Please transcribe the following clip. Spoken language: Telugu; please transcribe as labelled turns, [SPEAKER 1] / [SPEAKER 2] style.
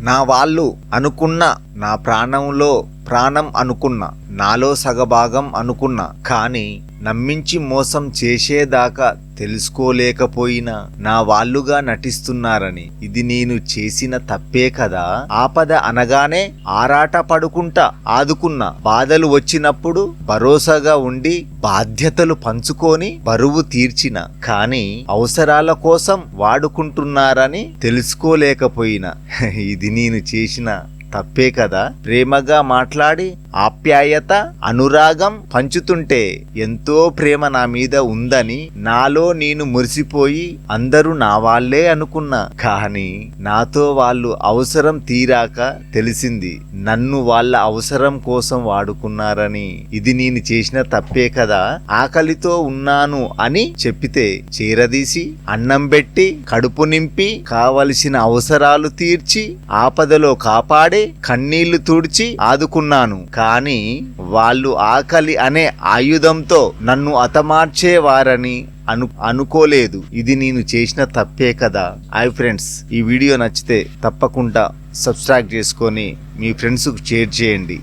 [SPEAKER 1] నా వాళ్ళు అనుకున్న, నా ప్రాణంలో ప్రాణం అనుకున్నా, నాలో సగభాగం అనుకున్నా, కానీ నమ్మించి మోసం చేసేదాకా తెలుసుకోలేకపోయినా నా వాళ్ళుగా నటిస్తున్నారని. ఇది నేను చేసిన తప్పే కదా. ఆపద అనగానే ఆరాట పడుకుంటా ఆదుకున్నా, బాధలు వచ్చినప్పుడు భరోసాగా ఉండి బాధ్యతలు పంచుకొని బరువు తీర్చిన, కానీ అవసరాల కోసం వాడుకుంటున్నారని తెలుసుకోలేకపోయినా. ఇది నేను చేసిన తప్పే కదా. ప్రేమగా మాట్లాడి ఆప్యాయత అనురాగం పంచుతుంటే ఎంతో ప్రేమ నా మీద ఉందని నాలో నేను మురిసిపోయి అందరూ నా వాళ్ళే అనుకున్నా, కానీ నాతో వాళ్ళు అవసరం తీరాక తెలిసింది నన్ను వాళ్ళ అవసరం కోసం వాడుకున్నారని. ఇది నేను చేసిన తప్పే కదా. ఆకలితో ఉన్నాను అని చెప్పితే చేరదీసి అన్నం పెట్టి కడుపు నింపి కావలసిన అవసరాలు తీర్చి ఆపదలో కాపాడి కన్నీళ్లు తుడిచి ఆదుకున్నాను, కానీ వాళ్ళు ఆకలి అనే ఆయుధంతో నన్ను హతమార్చేవారని అనుకోలేదు. ఇది నేను చేసిన తప్పే కదా. హాయ్ ఫ్రెండ్స్, ఈ వీడియో నచ్చితే తప్పకుండా సబ్స్క్రైబ్ చేసుకొని మీ ఫ్రెండ్స్కు షేర్ చేయండి.